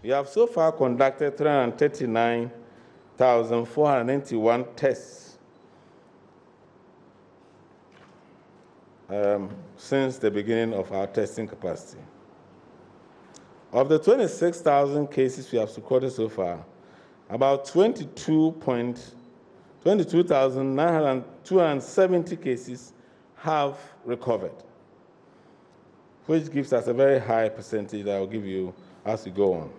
We have so far conducted 339,491 tests since the beginning of our testing capacity. Of the 26,000 cases we have recorded so far, about 22,270 cases have recovered, which gives us a very high percentage that I will give you as we go on.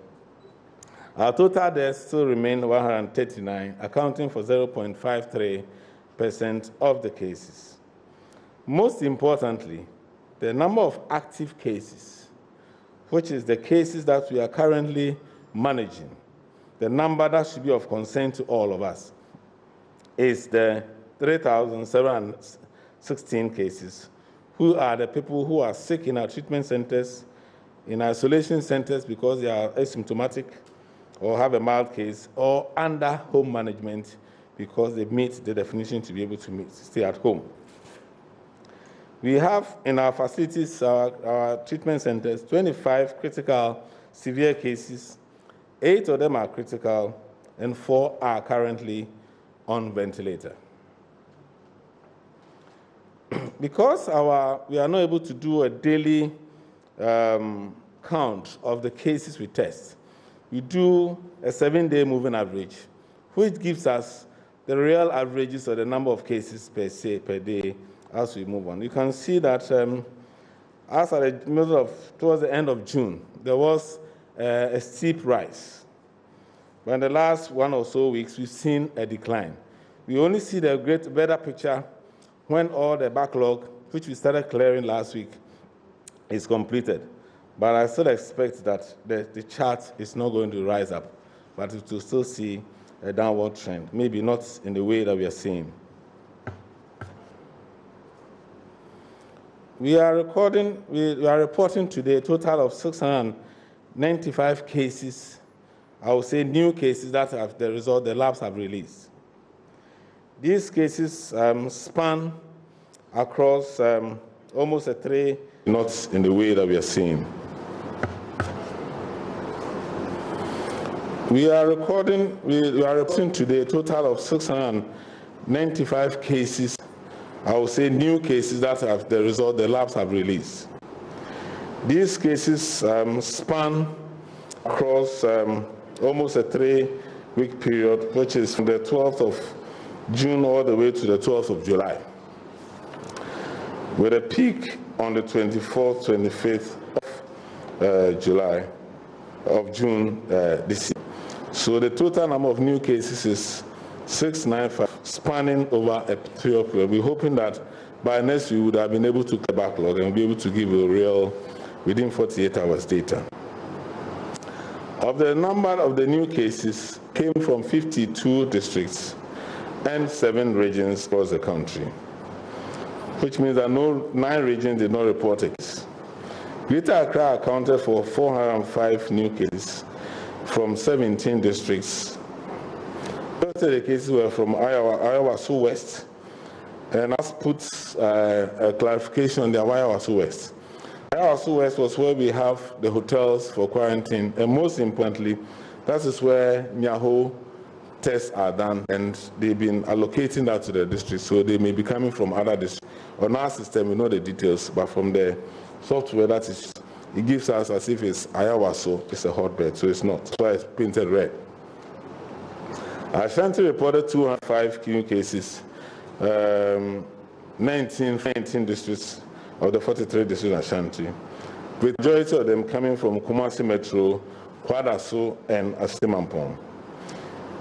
Our total deaths still remain 139, accounting for 0.53% of the cases. Most importantly, the number of active cases, which is the cases that we are currently managing, the number that should be of concern to all of us, is the 3,716 cases, who are the people who are sick in our treatment centers, in isolation centers because they are asymptomatic or have a mild case, or under home management because they meet the definition to be able to stay at home. We have in our facilities, our treatment centers, 25 critical severe cases. 8 of them are critical, and 4 are currently on ventilator. Because we are not able to do a daily count of the cases we test, we do a 7-day moving average, which gives us the real averages of the number of cases per day as we move on. You can see that as at towards the end of June, there was a steep rise. But in the last 1 or so weeks, we've seen a decline. We only see the better picture when all the backlog, which we started clearing last week, is completed. But I still expect that the chart is not going to rise up, but it will still see a downward trend, maybe not in the way that we are seeing. We are reporting today a total of 695 cases, I would say new cases that have the result the labs have released. These cases span across almost a 3, not in the way that we are seeing. We are reporting today a total of 695 cases, I would say new cases that have the result the labs have released. These cases span across almost a 3-week period, which is from the 12th of June all the way to the 12th of July, with a peak on the 24th, 25th of June this year. So the total number of new cases is 695, spanning over a period. We're hoping that by next week we would have been able to clear backlog and be able to give a real within 48 hours data. Of the number of the new cases came from 52 districts and 7 regions across the country, which means that 9 regions did not report a case. Greater Accra accounted for 405 new cases from 17 districts. Most of the cases were from Iowa West, and that puts a clarification on the Iowa West. Iowa West was where we have the hotels for quarantine, and most importantly, that is where Miaho tests are done, and they've been allocating that to the district, so they may be coming from other districts. On our system, we know the details, but from the software, it gives us as if it's Iowa, so it's a hotbed, so it's not. That's why it's painted red. Ashanti reported 205 new cases, 19 districts of the 43 districts in Ashanti, with the majority of them coming from Kumasi Metro, Kwadaso, and Asemampong.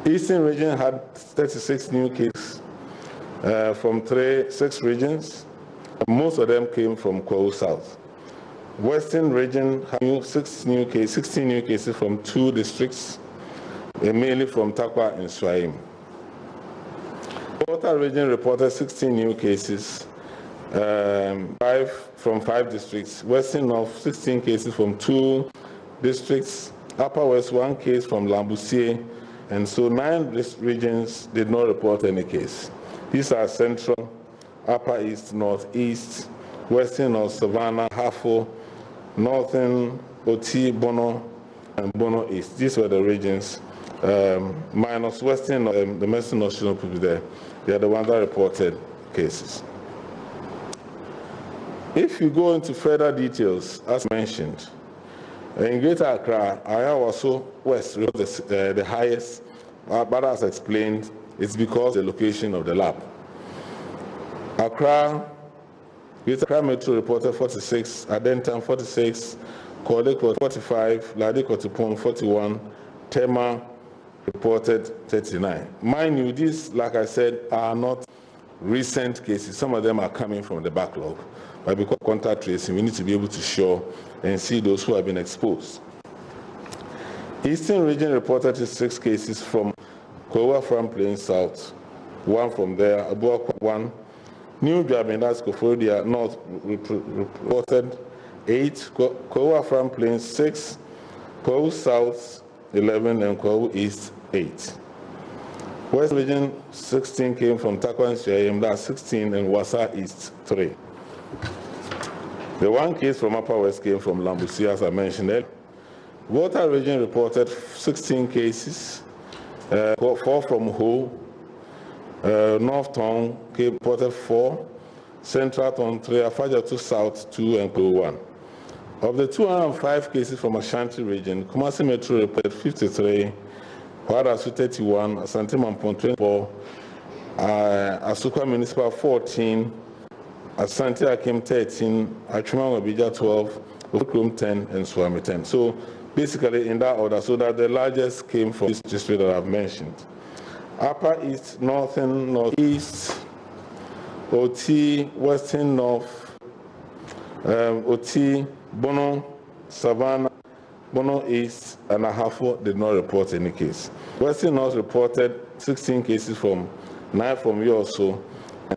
Eastern region had 36 new cases from 6 regions. Most of them came from Kwahu South. Western region had 16 new cases from 2 districts, mainly from Takwa and Swaim. Delta region reported 16 new cases, 5 from 5 districts. Western North, 16 cases from 2 districts. Upper West, 1 case from Lambusie, and so 9 regions did not report any case. These are Central, Upper East, Northeast, Western North, Savannah, Hafo, Northern, Oti, Bono, and Bono East. These were the regions, minus Western, the Western North should not put there. They are the ones that reported cases. If you go into further details, as mentioned, in Greater Accra, Ayawaso West was the highest, but as explained, it's because of the location of the lab. Accra, Greater Accra Metro reported 46, Adentan 46, Korle 45, Ladi Kotipon 41, Tema reported 39. Mind you, these, like I said, are not recent cases. Some of them are coming from the backlog. But because of contact tracing, we need to be able to show and see those who have been exposed. Eastern region reported 6 cases from Kowa from Plain South, 1 from there, Abuakwa 1. New Drabin, that's Kofodia North, reported 8, Kowa from Plain 6, Kowa South 11, and Kowa East 8. West region 16 came from Takwan Shayim, that's 16, and Wasa East 3. The 1 case from Upper West came from Lambusi, as I mentioned earlier. Volta region reported 16 cases, 4 from Ho. North Town reported 4, Central Town 3, Afaja 2 South 2, and Ko 1. Of the 205 cases from Ashanti region, Kumasi Metro reported 53, Wadasu 31, Asante Mampon 24, Asukwa Municipal 14, Asante Akim 13, Achuma Wabija 12, Okrum 10, and Swami 10. So basically in that order, so that the largest came from this district that I've mentioned. Upper East, Northern, Northeast, OT, Western North, OT, Bono, Savannah, Bono East, and Ahafo did not report any case. Western North reported 16 cases from 9 from Yoso,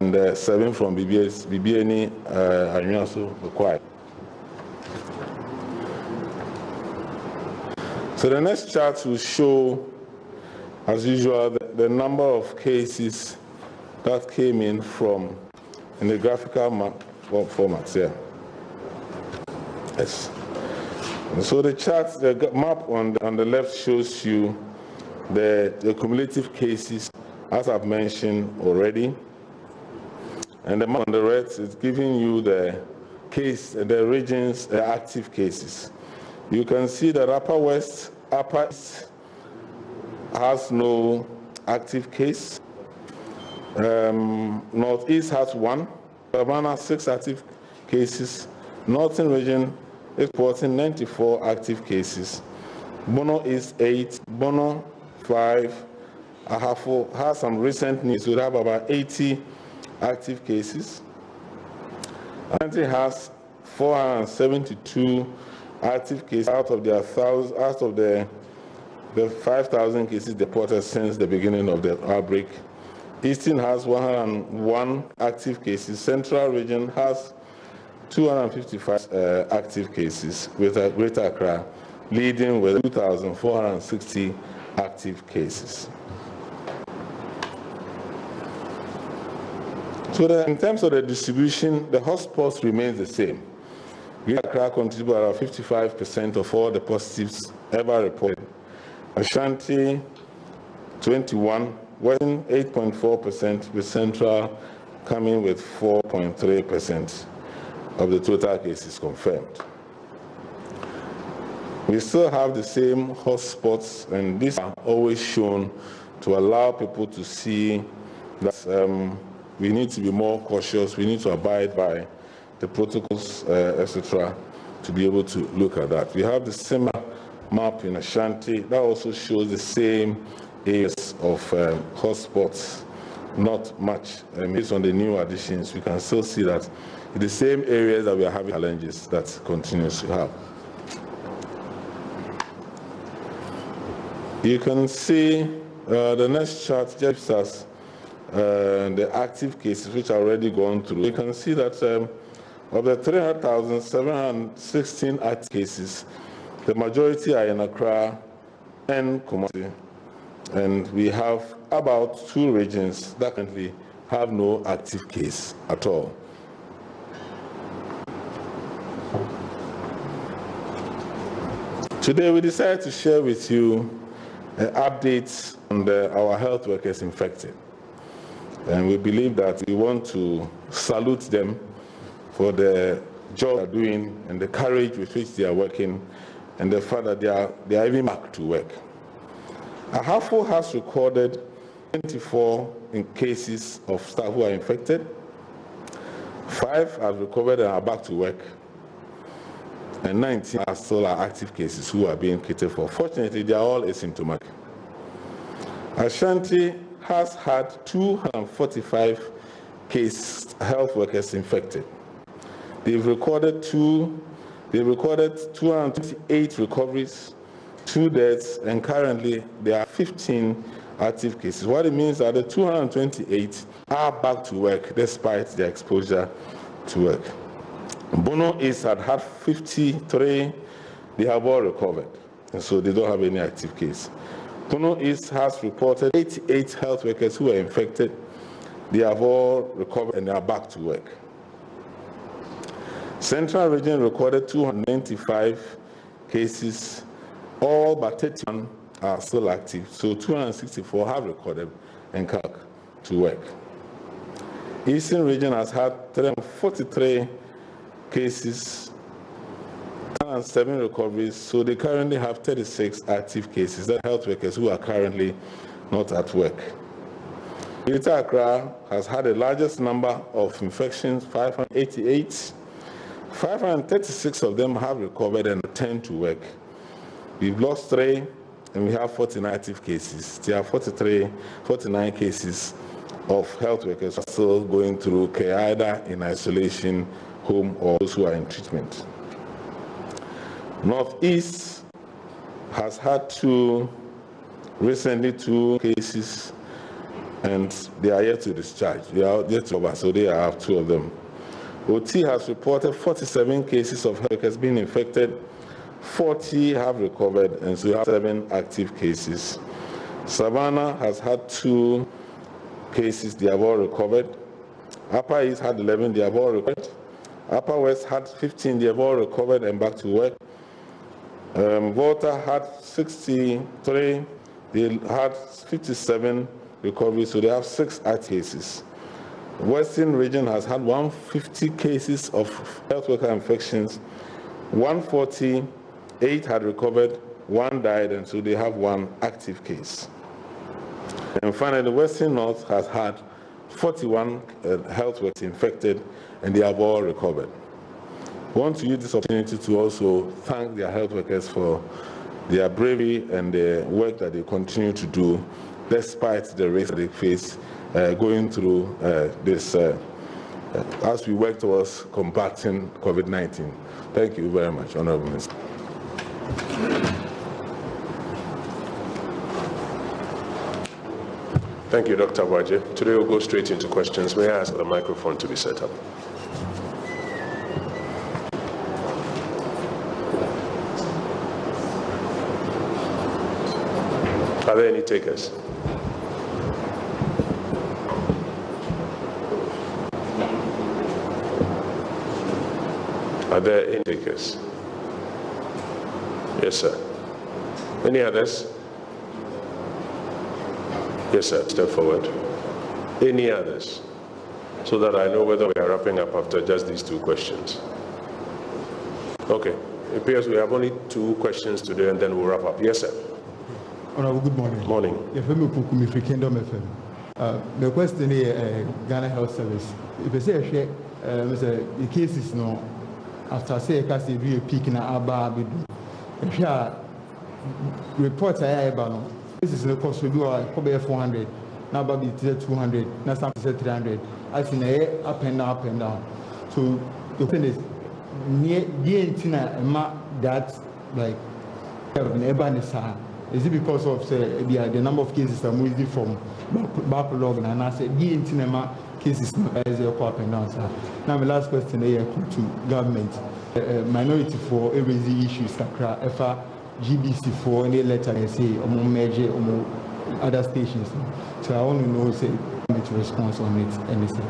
and 7 from BBNE, Anyuaso required. So the next chart will show, as usual, the number of cases that came in from in the graphical formats here. Yes. And so the chart, the map on the left shows you the cumulative cases, as I've mentioned already. And the map on the right is giving you the regions, the active cases. You can see that Upper West, Upper East has no active case. Northeast has 1. Savannah 6 active cases. Northern region is reporting 94 active cases. Bono East 8. Bono 5. Ahafo has some recent news. We have about 80 active cases. Ashanti has 472 active cases out of the 5,000 cases reported since the beginning of the outbreak. Eastern has 101 active cases. Central region has 255 active cases, with Greater Accra leading with 2,460 active cases. So in terms of the distribution, the hotspots remains the same. Greater Accra contributes about 55% of all the positives ever reported. Ashanti 21, Western 8.4%, with Central coming with 4.3% of the total cases confirmed. We still have the same hotspots, and these are always shown to allow people to see that we need to be more cautious, we need to abide by the protocols, etc., to be able to look at that. We have the similar map in Ashanti that also shows the same areas of hotspots, not much. Based on the new additions, we can still see that in the same areas that we are having challenges that continues to have. You can see the next chart gives us the active cases which are already gone through. You can see that of the 300,716 active cases, the majority are in Accra and Kumasi, and we have about 2 regions that currently have no active case at all. Today we decided to share with you updates on our health workers infected. And we believe that we want to salute them for the job they're doing and the courage with which they are working and the fact that they are even back to work. Ahafo has recorded 24 cases of staff who are infected. 5 have recovered and are back to work. And 19 are still active cases who are being catered for. Fortunately, they are all asymptomatic. Ashanti has had 245 health workers infected. They've recorded 228 recoveries, 2 deaths, and currently there are 15 active cases. What it means is that the 228 are back to work despite their exposure to work. Bono East had 53, they have all recovered, and so they don't have any active case. Bono East has reported 88 health workers who were infected. They have all recovered and they are back to work. Central Region recorded 295 cases, all but 31 are still active, so 264 have recorded and come to work. Eastern Region has had 343 cases and 7 recoveries, so they currently have 36 active cases. That health workers who are currently not at work. Greater Accra has had the largest number of infections, 588. 536 of them have recovered and returned to work. We've lost 3 and we have 49 active cases. There are 49 cases of health workers still going through care, either in isolation, home, or those who are in treatment. Northeast has had recently 2 cases, and they are yet to discharge. They are yet to cover, so they have 2 of them. OT has reported 47 cases of health workers being infected. 40 have recovered, and so we have 7 active cases. Savannah has had 2 cases, they have all recovered. Upper East had 11, they have all recovered. Upper West had 15, they have all recovered and back to work. Volta had 63, they had 57 recoveries, so they have 6 active cases. Western Region has had 150 cases of health worker infections. 148 had recovered, 1 died, and so they have 1 active case. And finally, Western North has had 41 health workers infected, and they have all recovered. I want to use this opportunity to also thank their health workers for their bravery and the work that they continue to do despite the risk that they face going through this as we work towards combating COVID-19. Thank you very much, Honorable Minister. Thank you, Dr. Waje. Today we'll go straight into questions. May I ask the microphone to be set up? Are there any takers? Are there any takers? Yes, sir. Any others? Yes, sir. Step forward. Any others? So that I know whether we are wrapping up after just these 2 questions. Okay. It appears we have only 2 questions today and then we'll wrap up. Yes, sir. Honorable, good morning. Morning. The question is Ghana Health Service. If I say the cases no after say a peak in Aba reports I have no. This is the cost we do 400. Now baby 200. Now some say 300. I see up and down. So the thing is near that like is it because of the number of cases that moving from backlog and I said the intima cases as up and down, sir. Now my last question here to government. Minority for every issues Sakra GBC for any letter and say major other stations. So I want to know say which response on it anything.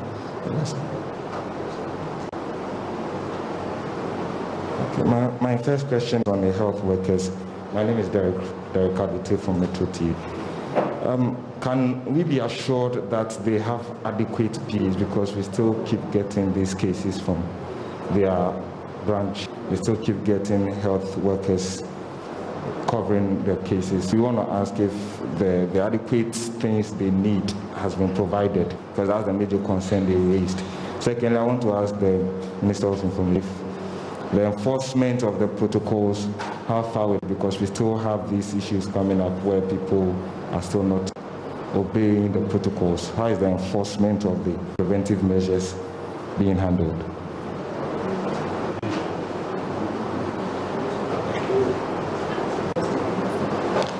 My first question on the health workers. My name is Derek Kabute from Metro TV. Can we be assured that they have adequate PPEs, because we still keep getting these cases from their branch? We still keep getting health workers covering their cases. We want to ask if the adequate things they need has been provided, because that's the major concern they raised. Secondly, I want to ask the Minister of Information, the enforcement of the protocols, how far, because we still have these issues coming up where people are still not obeying the protocols. How is the enforcement of the preventive measures being handled?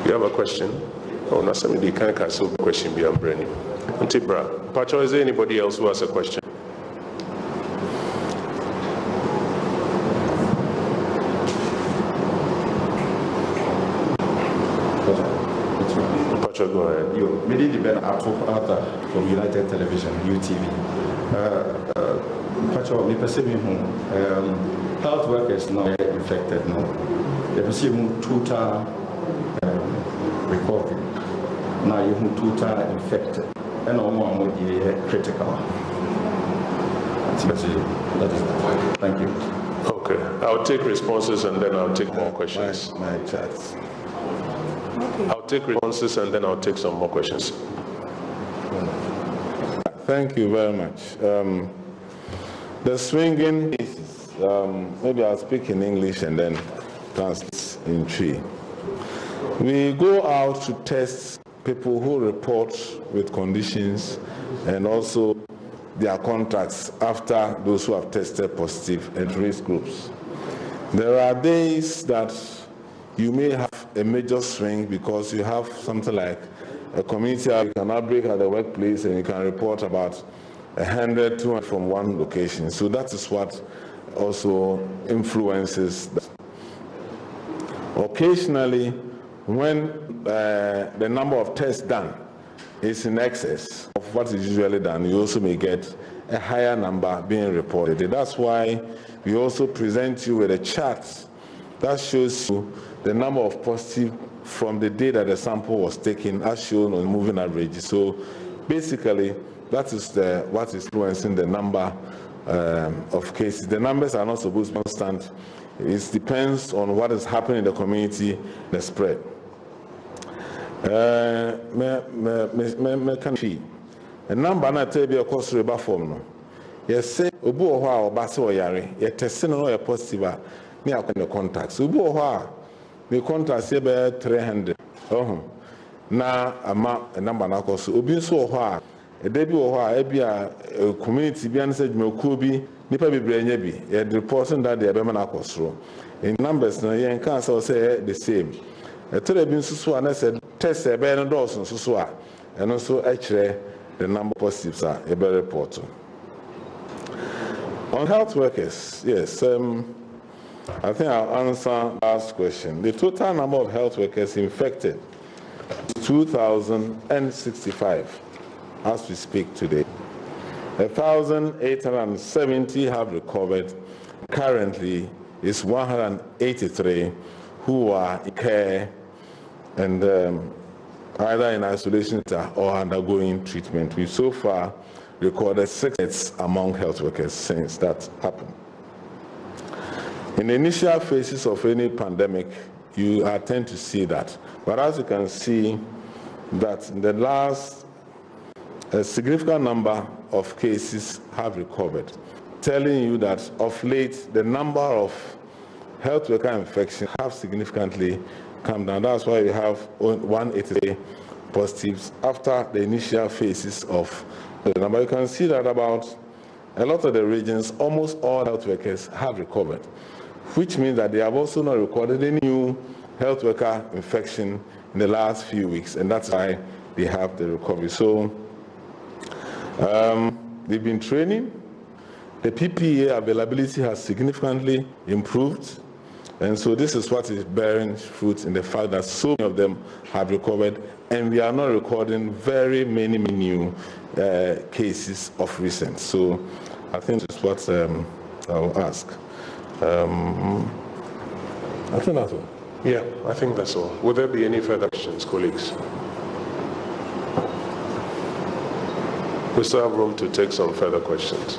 You have a question? Oh, not somebody can cancel the question be brand new. Antibra, Pacho, is there anybody else who has a question? Pacho, go ahead. You, maybe the Ben Arthur from United Television, UTV. Pacho, me perceive health workers now infected now. They perceive total recovery. Now you have total infected, and all more would be critical. That is the point. Thank you. Okay, I'll take responses and then I'll take more questions. My chats. Okay. I'll take responses and then I'll take some more questions. Thank you very much. The swinging cases, maybe I'll speak in English and then translate in Twi. We go out to test people who report with conditions and also their contacts after those who have tested positive and risk groups. There are days that you may have a major swing because you have something like a community, you can outbreak at the workplace and you can report about 100, 200 from one location. So that is what also influences that. Occasionally, when the number of tests done is in excess of what is usually done, you also may get a higher number being reported. That's why we also present you with a chart that shows you the number of positive from the day that the sample was taken, as shown on moving average. So basically, that is what is influencing the number of cases. The numbers are not supposed to be constant. It depends on what is happening in the community, the spread. A number na tell a cost reba form no. Yes, say obu oho a obase oyare, ye test no ye positive me akon contacts. Obu oho a me contacts ye be 300. Na ama number na cost. Obi nso oho a e de bi oho a e bia community bi an say dwumakuo bi nipa bebre anya bi ye reporting that they be na cost. In numbers na ye kan say the same. A telebi nso so na say test ebe no dose nso so a eno so akire the number of positives are a better report. On health workers, yes, I think I'll answer last question. The total number of health workers infected is 2,065 as we speak today. 1,870 have recovered. Currently, is 183 who are in care and either in isolation or undergoing treatment. We so far recorded 6 deaths among health workers since that happened. In the initial phases of any pandemic, you tend to see that. But as you can see, that in the last, a significant number of cases have recovered, telling you that of late, the number of health worker infections have significantly come down. That's why we have 183 positives after the initial phases of the number. You can see that about a lot of the regions, almost all health workers have recovered, which means that they have also not recorded any new health worker infection in the last few weeks, and that's why they have the recovery. So they've been training. The PPE availability has significantly improved. And so this is what is bearing fruit in the fact that so many of them have recovered, and we are not recording very many new cases of recent. So I think that's what I will ask. I think that's all. Yeah, I think that's all. Will there be any further questions, colleagues? We still have room to take some further questions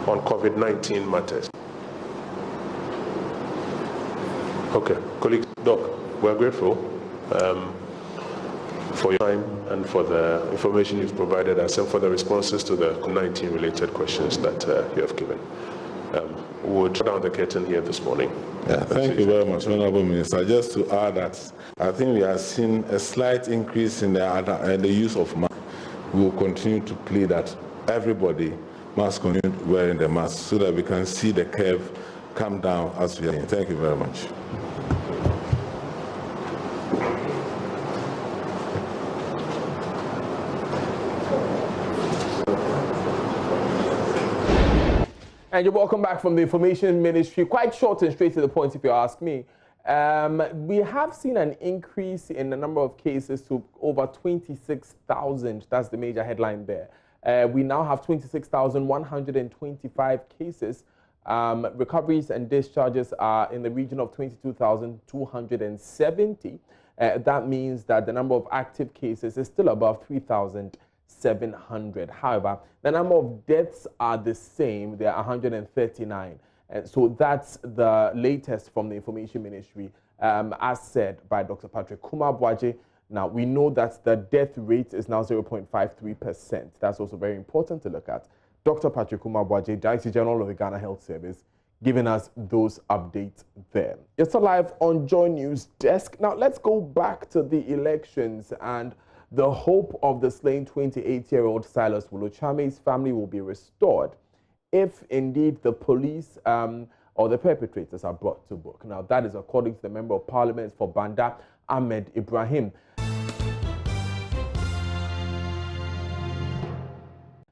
on COVID-19 matters. Okay, colleagues, Doc, we're grateful for your time and for the information you've provided us and for the responses to the COVID-19 related questions that you have given. We'll draw down the curtain here this morning. Yeah, thank you very much, Honorable Minister. Just to add that I think we have seen a slight increase in the use of masks. We will continue to plead that everybody must continue wearing the mask so that we can see the curve come down as we are saying. Thank you very much. And you're welcome back from the Information Ministry. Quite short and straight to the point, if you ask me. We have seen an increase in the number of cases to over 26,000. That's the major headline there. We now have 26,125 cases. Recoveries and discharges are in the region of 22,270. That means that the number of active cases is still above 3,700. However, the number of deaths are the same. They are 139. And so that's the latest from the Information Ministry, as said by Dr. Patrick Kumar-Boaje. Now, we know that the death rate is now 0.53%. That's also very important to look at. Dr. Patrick Kumar-Boaje, Director General of the Ghana Health Service, giving us those updates there. You're still live on JoyNews Desk. Now, let's go back to the elections and the hope of the slain 28-year-old Silas Wolochame's family will be restored if indeed the police or the perpetrators are brought to book. Now, that is according to the Member of Parliament for Banda, Ahmed Ibrahim.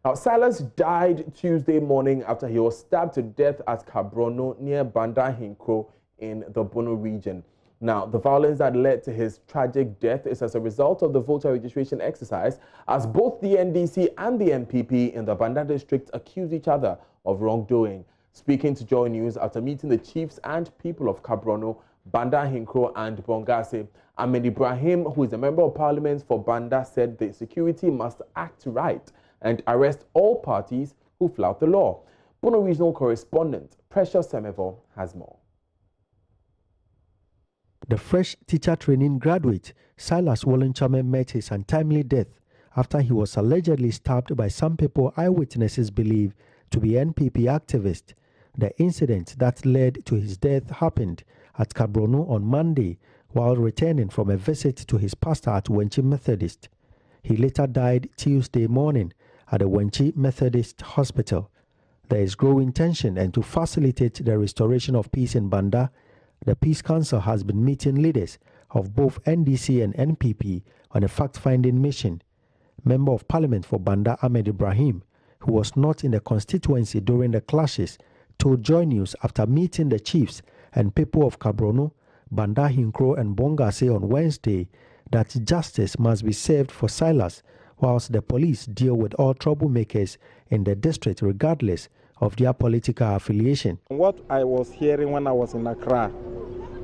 Now, Silas died Tuesday morning after he was stabbed to death at Kabrono near Banda Hinkro in the Bono region. Now, the violence that led to his tragic death is as a result of the voter registration exercise, as both the NDC and the MPP in the Banda district accuse each other of wrongdoing. Speaking to Joy News after meeting the chiefs and people of Kabrono, Banda Hinkro and Bongase, Ahmed Ibrahim, who is a Member of Parliament for Banda, said the security must act right and arrest all parties who flout the law. Bono Regional Correspondent Precious Semevo has more. The fresh teacher training graduate, Silas Wolochame, met his untimely death after he was allegedly stabbed by some people eyewitnesses believe to be NPP activists. The incident that led to his death happened at Kabrono on Monday while returning from a visit to his pastor at Wenchi Methodist. He later died Tuesday morning at the Wenchi Methodist Hospital. There is growing tension, and to facilitate the restoration of peace in Banda, the Peace Council has been meeting leaders of both NDC and NPP on a fact-finding mission. Member of Parliament for Banda, Ahmed Ibrahim, who was not in the constituency during the clashes, told Joy News after meeting the chiefs and people of Kabrono, Banda Hinkro and Bongase on Wednesday that justice must be served for Silas, whilst the police deal with all troublemakers in the district regardless of their political affiliation. What I was hearing when I was in Accra,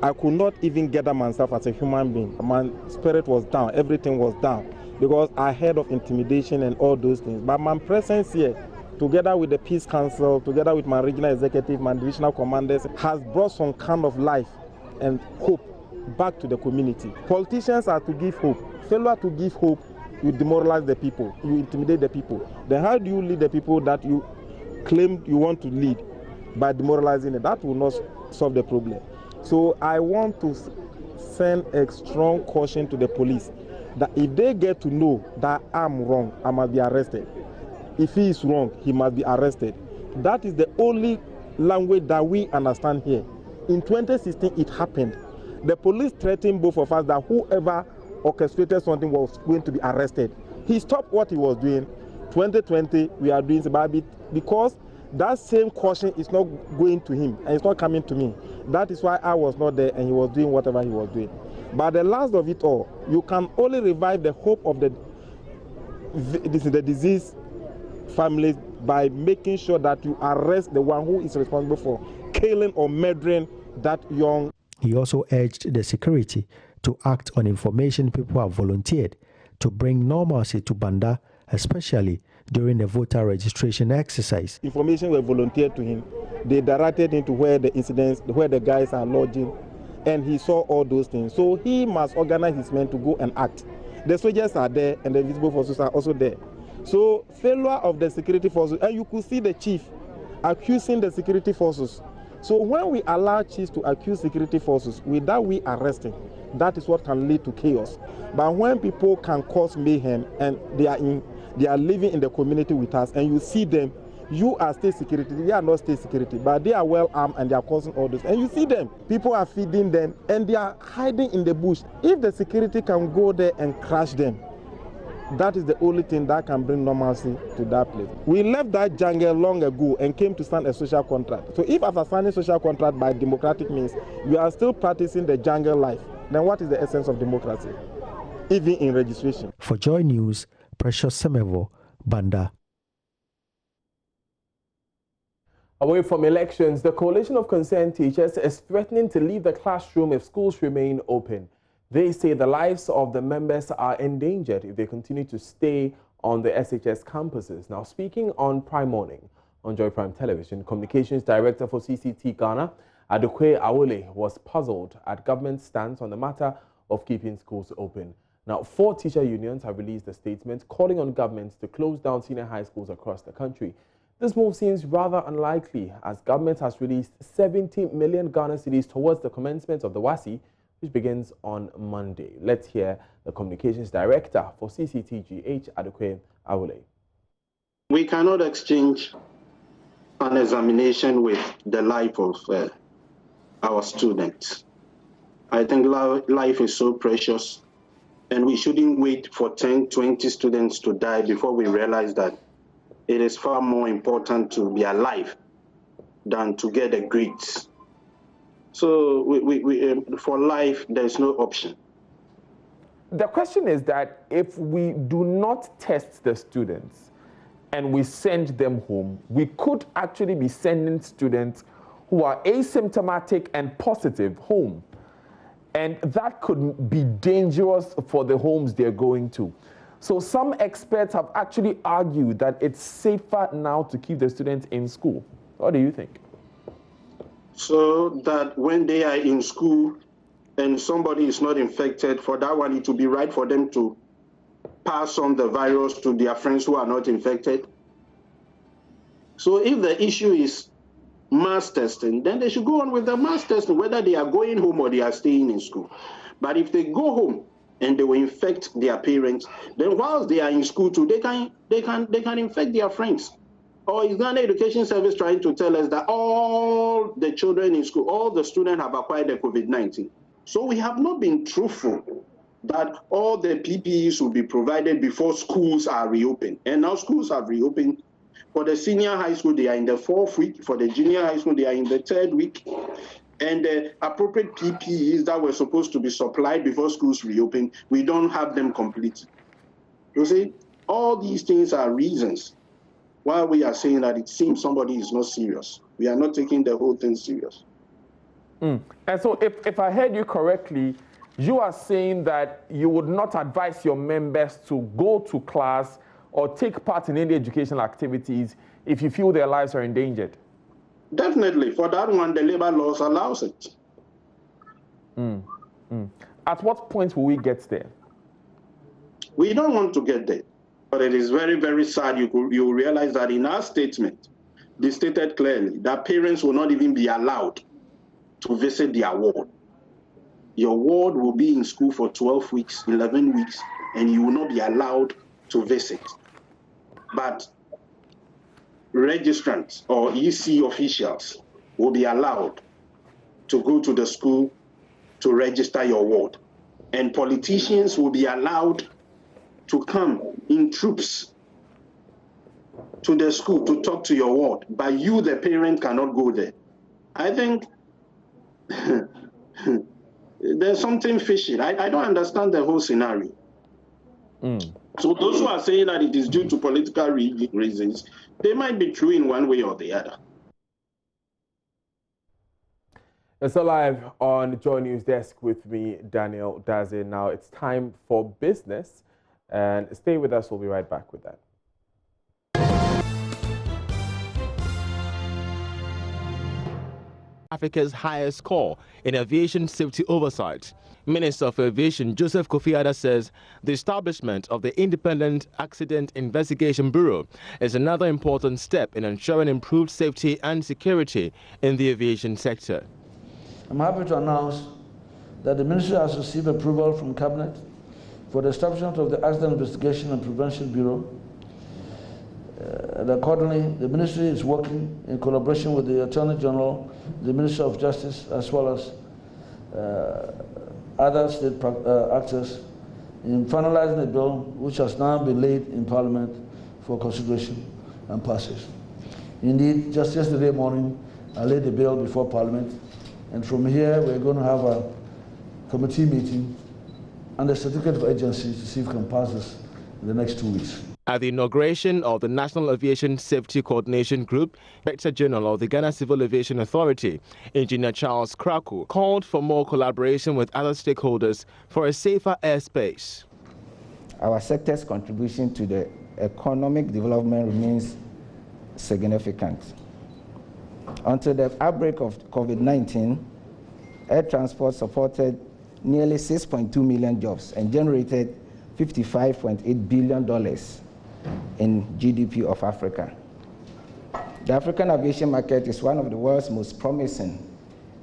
I could not even gather myself as a human being. My spirit was down, everything was down, because I heard of intimidation and all those things. But my presence here, together with the Peace Council, together with my regional executive, my divisional commanders, has brought some kind of life and hope back to the community. Politicians are to give hope. Failure to give hope, you demoralize the people, you intimidate the people. Then how do you lead the people that you claim you want to lead by demoralizing it? That will not solve the problem. So I want to send a strong caution to the police that if they get to know that I'm wrong, I must be arrested. If he is wrong, he must be arrested. That is the only language that we understand here. In 2016, it happened. The police threatened both of us that whoever orchestrated something was going to be arrested. He stopped what he was doing. 2020, we are doing Zimbabwe because that same caution is not going to him and it's not coming to me. That is why I was not there and he was doing whatever he was doing. But the last of it all, you can only revive the hope of the disease families by making sure that you arrest the one who is responsible for killing or murdering that young. He also urged the security to act on information people have volunteered to bring normalcy to Banda, especially during the voter registration exercise. Information were volunteered to him. They directed him to where the incidents, where the guys are lodging, and he saw all those things. So he must organize his men to go and act. The soldiers are there and the visible forces are also there. So failure of the security forces, and you could see the chief accusing the security forces. So when we allow chiefs to accuse security forces without we arresting, that is what can lead to chaos. But when people can cause mayhem and they are living in the community with us, and you see them, you are state security, they are not state security, but they are well armed and they are causing all this. And you see them, people are feeding them and they are hiding in the bush. If the security can go there and crush them, that is the only thing that can bring normalcy to that place. We left that jungle long ago and came to sign a social contract. So if after signing social contract by democratic means, we are still practicing the jungle life, then what is the essence of democracy, even in registration? For Joy News, Precious Semevo, Banda. Away from elections, the Coalition of Concerned Teachers is threatening to leave the classroom if schools remain open. They say the lives of the members are endangered if they continue to stay on the SHS campuses. Now, speaking on Prime Morning on Joy Prime Television, Communications Director for CCT Ghana, Adokwe Awole, was puzzled at government's stance on the matter of keeping schools open. Now, 4 teacher unions have released a statement calling on governments to close down senior high schools across the country. This move seems rather unlikely as government has released 70 million Ghana cedis towards the commencement of the WASI, which begins on Monday. Let's hear the Communications Director for CCTGH, Adokwe Awole. We cannot exchange an examination with the life of our students. I think life is so precious, and we shouldn't wait for 10, 20 students to die before we realize that it is far more important to be alive than to get the grades. So for life, there's no option. The question is that if we do not test the students and we send them home, we could actually be sending students who are asymptomatic and positive home. And that could be dangerous for the homes they're going to. So some experts have actually argued that it's safer now to keep the students in school. What do you think? So that when they are in school and somebody is not infected, for that one, it will be right for them to pass on the virus to their friends who are not infected. So if the issue is mass testing, then they should go on with the mass testing, whether they are going home or they are staying in school. But if they go home and they will infect their parents, then whilst they are in school too, they can infect their friends. Or is Ghana Education Service trying to tell us that all the children in school, all the students have acquired the COVID-19? So we have not been truthful that all the PPEs will be provided before schools are reopened. And now schools have reopened. For the senior high school, they are in the 4th week. For the junior high school, they are in the 3rd week. And the appropriate PPEs that were supposed to be supplied before schools reopen, we don't have them complete. You see, all these things are reasons why we are saying that it seems somebody is not serious. We are not taking the whole thing serious. And so if I heard you correctly, you are saying that you would not advise your members to go to class or take part in any educational activities if you feel their lives are endangered? Definitely. For that one, the labor laws allows it. At what point will we get there? We don't want to get there. But it is very, very sad. You realize that in our statement, they stated clearly that parents will not even be allowed to visit their ward. Your ward will be in school for 12 weeks, 11 weeks, and you will not be allowed to visit. But registrants or EC officials will be allowed to go to the school to register your ward. And politicians will be allowed to come in troops to the school to talk to your ward, but you, the parent, cannot go there. I think there's something fishy. I don't understand the whole scenario. So those who are saying that it is due to political reasons, they might be true in one way or the other. It's live on JoyNews Desk with me, Daniel Daze. Now it's time for business, and stay with us. We'll be right back with that. Africa's highest score in aviation safety oversight. Minister of Aviation Joseph Kofi Adda says the establishment of the Independent Accident Investigation Bureau is another important step in ensuring improved safety and security in the aviation sector. I'm happy to announce that the Ministry has received approval from Cabinet for the establishment of the Accident Investigation and Prevention Bureau. And accordingly, the Ministry is working in collaboration with the Attorney General, the Minister of Justice, as well as other state actors in finalizing a bill which has now been laid in Parliament for consideration and passage. Indeed, just yesterday morning, I laid the bill before Parliament, and from here we're going to have a committee meeting and a certificate of agency to see if we can pass this in the next 2 weeks. At the inauguration of the National Aviation Safety Coordination Group, Director General of the Ghana Civil Aviation Authority, Engineer Charles Krakow, called for more collaboration with other stakeholders for a safer airspace. Our sector's contribution to the economic development remains significant. Until the outbreak of COVID-19, air transport supported nearly 6.2 million jobs and generated $55.8 billion in GDP of Africa. The African aviation market is one of the world's most promising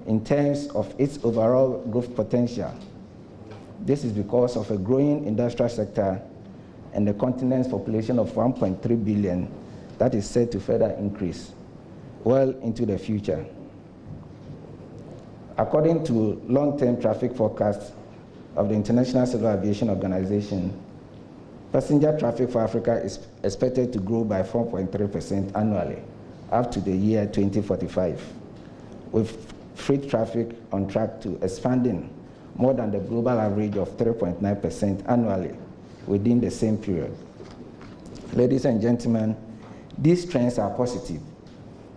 in terms of its overall growth potential. This is because of a growing industrial sector and the continent's population of 1.3 billion that is set to further increase well into the future. According to long-term traffic forecasts of the International Civil Aviation Organization, passenger traffic for Africa is expected to grow by 4.3% annually up to the year 2045, with freight traffic on track to expanding more than the global average of 3.9% annually within the same period. Ladies and gentlemen, these trends are positive,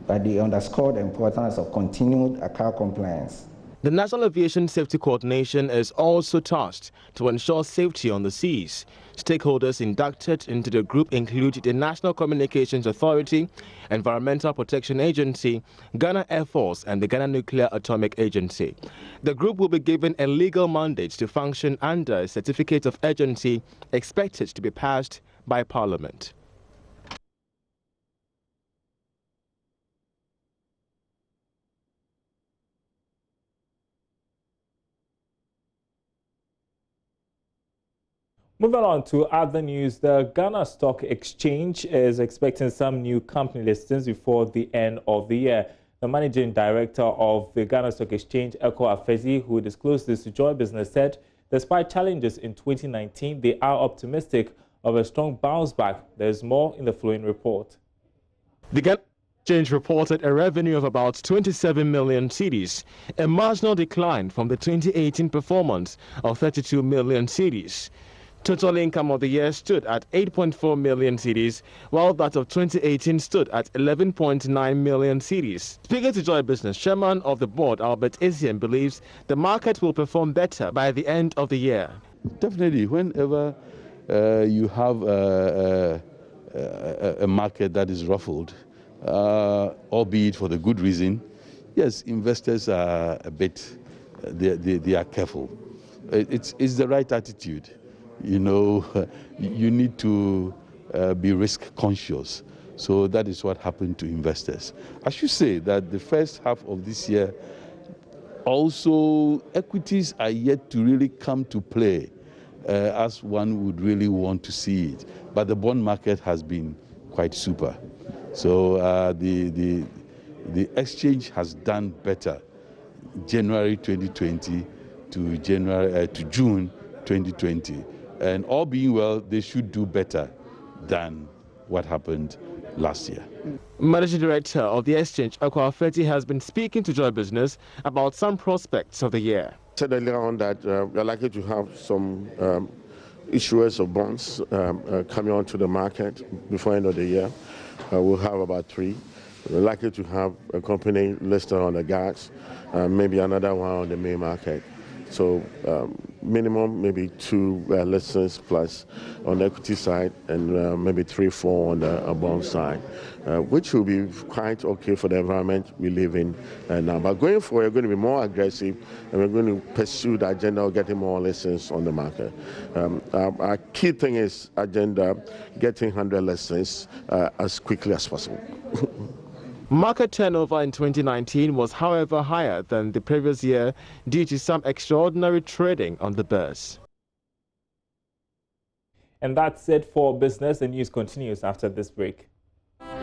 but they underscore the importance of continued ACAR compliance. The National Aviation Safety Coordination is also tasked to ensure safety on the seas. Stakeholders inducted into the group include the National Communications Authority, Environmental Protection Agency, Ghana Air Force, and the Ghana Nuclear Atomic Agency. The group will be given a legal mandate to function under a certificate of agency expected to be passed by Parliament. Moving on to other news, the Ghana Stock Exchange is expecting some new company listings before the end of the year. The managing director of the Ghana Stock Exchange, Eko Afezi, who disclosed this to Joy Business, said despite challenges in 2019, they are optimistic of a strong bounce back. There's more in the following report. The Ghana Exchange reported a revenue of about 27 million cedis, a marginal decline from the 2018 performance of 32 million cedis. Total income of the year stood at 8.4 million cedis, while that of 2018 stood at 11.9 million cedis. Speaking to Joy Business, Chairman of the Board, Albert Essien, believes the market will perform better by the end of the year. Definitely, whenever you have a market that is ruffled, albeit for the good reason, yes, investors are a bit, they are careful. It's the right attitude. You know, you need to be risk conscious. So that is what happened to investors. I should say that the first half of this year, also equities are yet to really come to play as one would really want to see it. But the bond market has been quite super. So the exchange has done better January 2020 to June 2020. And all being well, they should do better than what happened last year. Managing Director of the Exchange, Eko Afezi, has been speaking to Joy Business about some prospects of the year. I said earlier on that we are likely to have some issuers of bonds coming onto the market before the end of the year. We'll have about 3. We're likely to have a company listed on the GATS, maybe another one on the main market. So minimum maybe 2 listings plus on the equity side, and maybe 3-4 on the bond side, which will be quite okay for the environment we live in now. But going forward, we're going to be more aggressive, and we're going to pursue the agenda of getting more listings on the market. Our key thing is agenda, getting 100 listings as quickly as possible. Market turnover in 2019 was, however, higher than the previous year due to some extraordinary trading on the Bourse. And that's it for business. The news continues after this break.